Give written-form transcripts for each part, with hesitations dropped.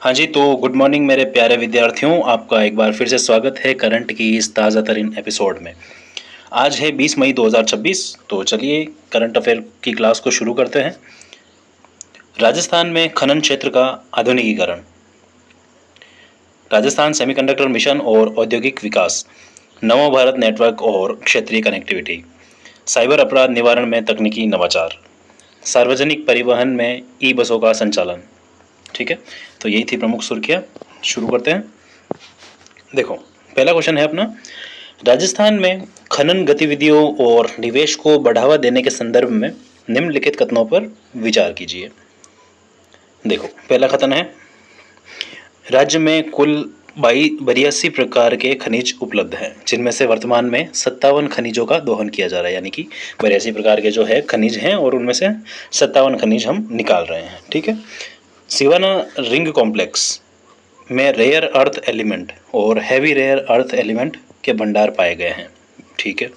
हाँ जी, तो good morning मेरे प्यारे विद्यार्थियों। आपका एक बार फिर से स्वागत है करंट की इस ताज़ा तरीन एपिसोड में। आज है 20 मई 2026। तो चलिए करंट अफेयर की क्लास को शुरू करते हैं। राजस्थान में खनन क्षेत्र का आधुनिकीकरण, राजस्थान सेमीकंडक्टर मिशन और औद्योगिक विकास, नव भारत नेटवर्क और क्षेत्रीय कनेक्टिविटी, साइबर अपराध निवारण में तकनीकी नवाचार, सार्वजनिक परिवहन में ई बसों का संचालन। ठीक है, तो यही थी प्रमुख सुर्खियाँ। शुरू करते हैं। देखो, पहला क्वेश्चन है अपना, राजस्थान में खनन गतिविधियों और निवेश को बढ़ावा देने के संदर्भ में निम्नलिखित कथनों पर विचार कीजिए। देखो, पहला कथन है, राज्य में कुल 82 प्रकार के खनिज उपलब्ध हैं, जिनमें से वर्तमान में 57 खनिजों का दोहन किया जा रहा है। यानी कि 82 प्रकार के जो है खनिज हैं और उनमें से 57 खनिज हम निकाल रहे हैं। ठीक है। सिवाना रिंग कॉम्प्लेक्स में रेयर अर्थ एलिमेंट और हैवी रेयर अर्थ एलिमेंट के भंडार पाए गए हैं। ठीक है।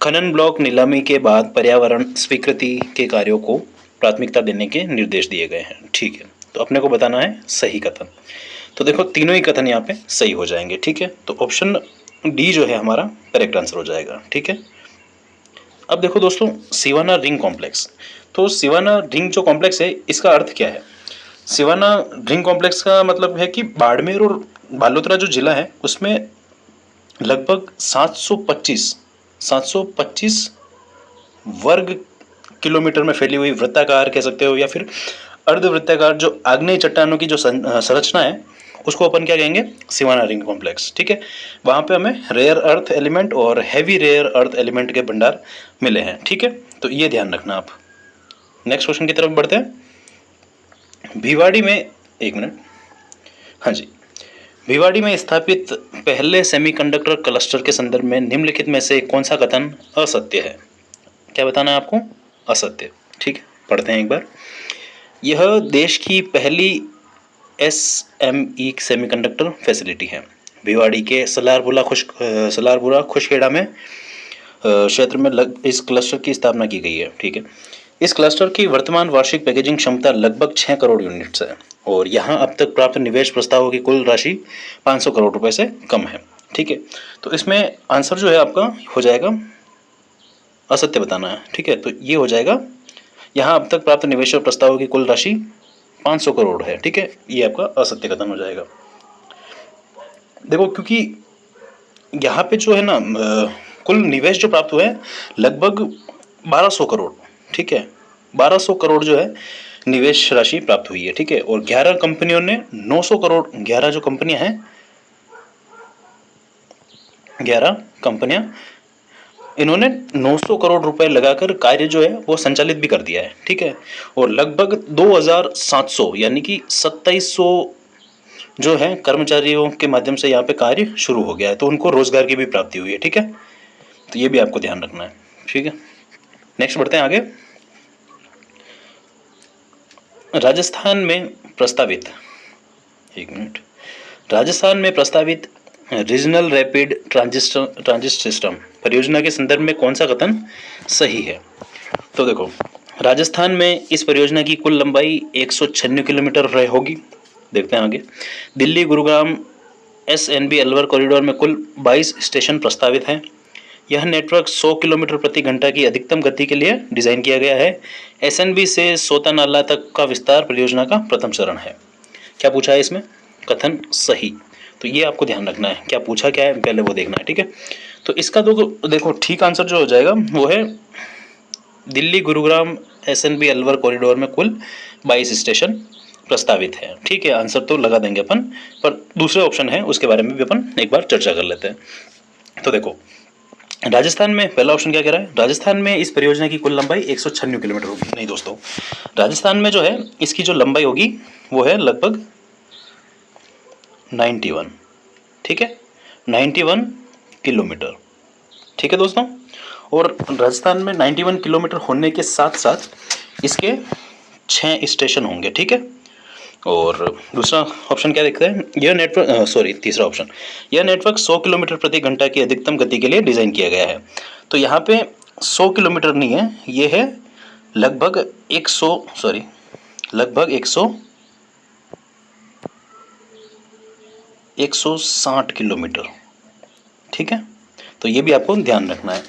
खनन ब्लॉक नीलामी के बाद पर्यावरण स्वीकृति के कार्यों को प्राथमिकता देने के निर्देश दिए गए हैं। ठीक है, तो अपने को बताना है सही कथन। तो देखो, तीनों ही कथन यहाँ पे सही हो जाएंगे। ठीक है, तो ऑप्शन डी जो है हमारा करेक्ट आंसर हो जाएगा। ठीक है। अब देखो दोस्तों, सिवाना रिंग कॉम्प्लेक्स, तो सिवाना रिंग जो कॉम्प्लेक्स है इसका अर्थ क्या है? सिवाना रिंग कॉम्प्लेक्स का मतलब है कि बाड़मेर और बालोतरा जो जिला है उसमें लगभग 725 वर्ग किलोमीटर में फैली हुई वृत्ताकार कह सकते हो या फिर अर्धवृत्ताकार जो आग्नेय चट्टानों की जो संरचना है उसको अपन क्या कहेंगे? Siwana ring complex. ठीक है, वहां पे हमें रेयर अर्थ एलिमेंट और हैवी रेयर अर्थ एलिमेंट के भंडार मिले हैं। ठीक है, तो ये ध्यान रखना आप। नेक्स्ट क्वेश्चन की तरफ बढ़ते हैं। भिवाड़ी में, एक मिनट, हाँ जी, भिवाड़ी में स्थापित पहले सेमीकंडक्टर क्लस्टर के संदर्भ में निम्नलिखित में से कौन सा कथन असत्य है? क्या बताना है आपको? असत्य। ठीक है, पढ़ते हैं एक बार। यह देश की पहली SME सेमीकंडक्टर फैसिलिटी है। भिवाड़ी के सलारपुरा खुशखेड़ा में क्षेत्र में इस क्लस्टर की स्थापना की गई है। ठीक है, इस क्लस्टर की वर्तमान वार्षिक पैकेजिंग क्षमता लगभग 6 करोड़ यूनिट्स है और यहाँ अब तक प्राप्त निवेश प्रस्तावों की कुल राशि 500 करोड़ रुपए से कम है। ठीक है, तो इसमें आंसर जो है आपका हो जाएगा असत्य बताना है। ठीक है, तो ये हो जाएगा, यहाँ अब तक प्राप्त निवेश और प्रस्तावों की कुल राशि 500 करोड़ है। ठीक है, ये आपका असत्य कथन हो जाएगा। देखो, क्योंकि यहाँ पे जो है ना कुल निवेश जो प्राप्त हुए हैं लगभग 1200 करोड़। ठीक है, 1200 करोड़ जो है निवेश राशि प्राप्त हुई है। ठीक है, और 11 कंपनियों ने 900 करोड़, 11 जो कंपनियां हैं, 11 कंपनियां, इन्होंने 900 करोड़ रुपए लगाकर कार्य जो है वो संचालित भी कर दिया है। ठीक है, और लगभग 2700 यानी कि 2700 जो है कर्मचारियों के माध्यम से यहाँ पे कार्य शुरू हो गया है, तो उनको रोजगार की भी प्राप्ति हुई है। ठीक है, तो ये भी आपको ध्यान रखना है। ठीक है, नेक्स्ट बढ़ते हैं आगे। राजस्थान में प्रस्तावित, एक मिनट, राजस्थान में प्रस्तावित रीजनल रैपिड ट्रांजिट सिस्टम परियोजना के संदर्भ में कौन सा कथन सही है? तो देखो, राजस्थान में इस परियोजना की कुल लंबाई 196 किलोमीटर रह होगी। देखते हैं आगे। दिल्ली गुरुग्राम SNB अलवर कॉरिडोर में कुल 22 स्टेशन प्रस्तावित हैं। यह नेटवर्क 100 किलोमीटर प्रति घंटा की अधिकतम गति के लिए डिजाइन किया गया है। SNB से सोता नाला तक का विस्तार परियोजना का प्रथम चरण है। क्या पूछा है इसमें? कथन सही। तो ये आपको ध्यान रखना है, क्या पूछा क्या है पहले वो देखना है। ठीक है, तो इसका देखो ठीक आंसर जो हो जाएगा वो है दिल्ली गुरुग्राम SNB अलवर कॉरिडोर में कुल 22 स्टेशन प्रस्तावित है। ठीक है, आंसर तो लगा देंगे अपन, पर दूसरे ऑप्शन है उसके बारे में भी अपन एक बार चर्चा कर लेते हैं। तो देखो, राजस्थान में पहला ऑप्शन क्या कह रहा है? राजस्थान में इस परियोजना की कुल लंबाई 196 किलोमीटर होगी। नहीं दोस्तों, राजस्थान में जो है इसकी जो लंबाई होगी वो है लगभग 91। ठीक है, 91 किलोमीटर। ठीक है दोस्तों, और राजस्थान में 91 किलोमीटर होने के साथ साथ इसके 6 स्टेशन होंगे। ठीक है, और दूसरा ऑप्शन क्या देखते हैं? यह नेटवर्क तीसरा ऑप्शन, यह नेटवर्क 100 किलोमीटर प्रति घंटा की अधिकतम गति के लिए डिज़ाइन किया गया है। तो यहाँ पे 100 किलोमीटर नहीं है, ये है लगभग 100 160 किलोमीटर, ठीक है। तो ये भी आपको ध्यान रखना है।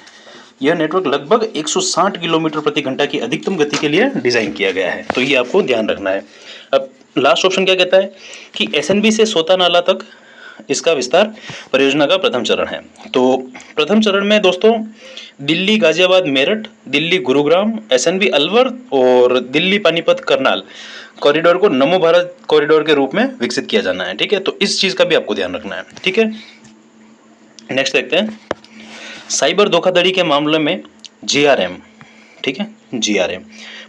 यह नेटवर्क लगभग 160 किलोमीटर प्रति घंटा की अधिकतम गति के लिए डिज़ाइन किया गया है, तो ये आपको ध्यान रखना है। अब लास्ट ऑप्शन क्या कहता है कि एसएनबी से सोता नाला तक इसका विस्तार परियोजना का प्रथम चरण है। तो प्रथम चरण में दोस्तों दिल्ली गाजियाबाद मेरठ, दिल्ली गुरुग्राम, एसएनबी अलवर और दिल्ली पानीपत करनाल कॉरिडोर को नमो भारत कॉरिडोर के रूप में विकसित किया जाना है, ठीक है। तो इस चीज़ का भी आपको ध्यान रखना है, ठीक है। नेक्स्ट देखते हैं, साइबर धोखाधड़ी के मामले में जीआरएम, ठीक है, जीआरएम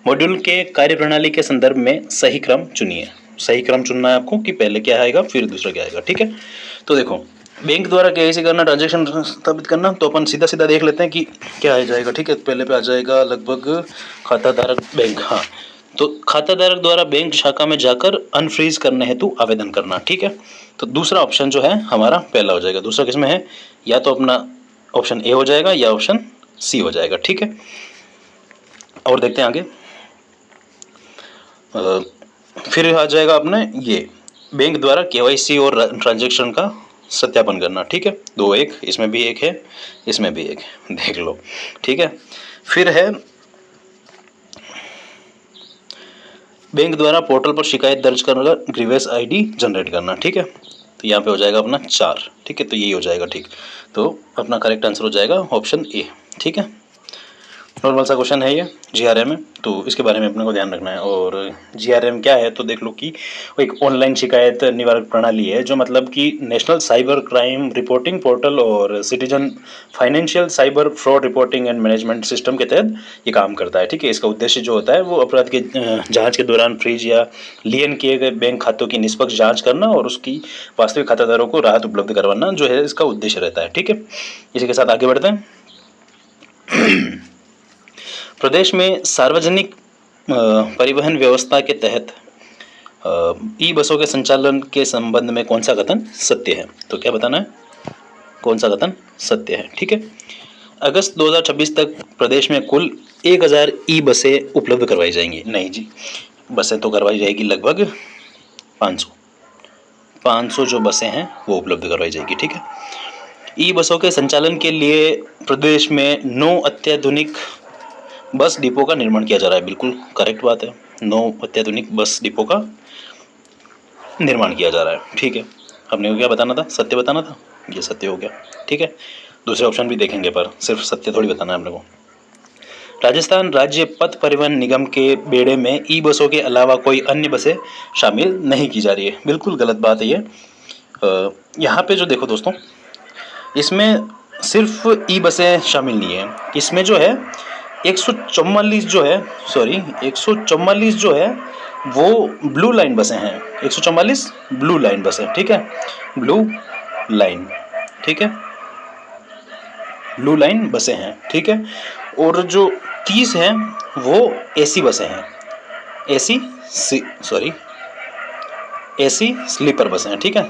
मॉड्यूल के कार्यप्रणाली के संदर्भ में सही क्रम चुनिए। सही क्रम चुनना है आपको कि पहले क्या आएगा फिर दूसरा क्या आएगा, ठीक है। तो देखो बैंक द्वारा केवाईसी करना, ट्रांजैक्शन स्थापित करना, तो अपन सीधा सीधा देख लेते हैं कि क्या आ जाएगा, ठीक है। पहले पे आ जाएगा लगभग खाताधारक बैंक, हाँ। तो खाताधारक द्वारा बैंक शाखा में जाकर अनफ्रीज करने हेतु आवेदन करना, ठीक है। तो दूसरा ऑप्शन जो है हमारा पहला हो जाएगा। दूसरा किसमें है, या तो अपना ऑप्शन ए हो जाएगा या ऑप्शन सी हो जाएगा, ठीक है। और देखते हैं आगे, फिर आ जाएगा अपने ये बैंक द्वारा केवाईसी और ट्रांजैक्शन का सत्यापन करना, ठीक है। दो एक, इसमें भी एक है, इसमें भी एक है, देख लो, ठीक है। फिर है बैंक द्वारा पोर्टल पर शिकायत दर्ज करना, ग्रीवेंस आईडी जनरेट करना, ठीक है। तो यहाँ पे हो जाएगा अपना 4, ठीक है। तो यही हो जाएगा, ठीक। तो अपना करेक्ट आंसर हो जाएगा ऑप्शन ए, ठीक है। नॉर्मल सा क्वेश्चन है ये जीआरएम में, तो इसके बारे में अपने को ध्यान रखना है। और जीआरएम क्या है, तो देख लो कि वो एक ऑनलाइन शिकायत निवारण प्रणाली है, जो मतलब कि national cyber crime reporting portal और citizen financial cyber fraud reporting and management system के तहत ये काम करता है, ठीक है। इसका उद्देश्य जो होता है वो अपराध के जाँच के दौरान फ्रीज या लियन किए गए बैंक खातों की निष्पक्ष जाँच करना और उसकी वास्तविक खातादारों को राहत उपलब्ध करवाना जो है इसका उद्देश्य रहता है, ठीक है। इसी के साथ आगे बढ़ते हैं। प्रदेश में सार्वजनिक परिवहन व्यवस्था के तहत ई बसों के संचालन के संबंध में कौन सा कथन सत्य है, तो क्या बताना है, कौन सा कथन सत्य है, ठीक है। अगस्त 2026 तक प्रदेश में कुल 1000 ई बसें उपलब्ध करवाई जाएंगी। नहीं जी, बसें तो करवाई जाएगी लगभग 500 जो बसें हैं वो उपलब्ध करवाई जाएगी, ठीक है। ई बसों के संचालन के लिए प्रदेश में 9 अत्याधुनिक बस डिपो का निर्माण किया जा रहा है। बिल्कुल करेक्ट बात है, 9 अत्याधुनिक बस डिपो का निर्माण किया जा रहा है, ठीक है। अपने को क्या बताना था, सत्य बताना था, ये सत्य हो गया, ठीक है। दूसरे ऑप्शन भी देखेंगे पर सिर्फ सत्य थोड़ी बताना है अपने को। राजस्थान राज्य पथ परिवहन निगम के बेड़े में ई बसों के अलावा कोई अन्य बसें शामिल नहीं की जा रही है। बिल्कुल गलत बात है ये। यहाँ पे जो देखो दोस्तों, इसमें सिर्फ ई बसें शामिल नहीं है, इसमें जो है 144 जो है, सॉरी 144 जो है वो ब्लू लाइन बसें हैं। 144 ब्लू लाइन बसें, ठीक है, ब्लू लाइन, ठीक है, ब्लू लाइन बसें हैं, ठीक है। और जो 30 हैं वो एसी बसें हैं, एसी स्लीपर बसें हैं, ठीक है।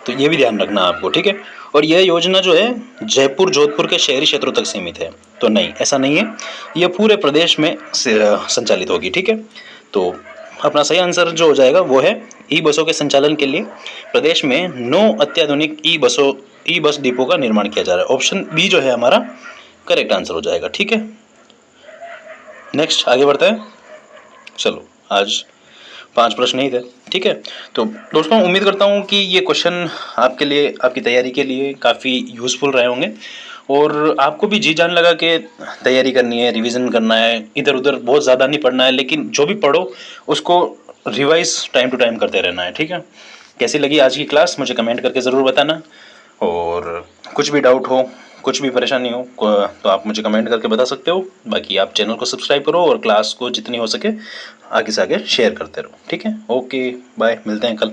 तो ये भी ध्यान रखना आपको, ठीक है। और यह योजना जो है जयपुर जोधपुर के शहरी क्षेत्रों तक सीमित है, तो नहीं, ऐसा नहीं है, यह पूरे प्रदेश में संचालित होगी, ठीक है। तो अपना सही आंसर जो हो जाएगा वो है ई बसों के संचालन के लिए प्रदेश में 9 अत्याधुनिक ई बस डिपो का निर्माण किया जा रहा है। ऑप्शन बी जो है हमारा करेक्ट आंसर हो जाएगा, ठीक है। नेक्स्ट आगे बढ़ते हैं। चलो आज 5 प्रश्न ही थे, ठीक है। तो दोस्तों उम्मीद करता हूँ कि ये क्वेश्चन आपके लिए, आपकी तैयारी के लिए काफ़ी यूज़फुल रहे होंगे और आपको भी जी जान लगा के तैयारी करनी है, रिवीजन करना है, इधर उधर बहुत ज़्यादा नहीं पढ़ना है, लेकिन जो भी पढ़ो उसको रिवाइज टाइम टू टाइम करते रहना है, ठीक है। कैसी लगी आज की क्लास मुझे कमेंट करके ज़रूर बताना, और कुछ भी डाउट हो, कुछ भी परेशानी हो तो आप मुझे कमेंट करके बता सकते हो। बाकी आप चैनल को सब्सक्राइब करो और क्लास को जितनी हो सके आगे से आगे शेयर करते रहो, ठीक है। ओके बाय, मिलते हैं कल।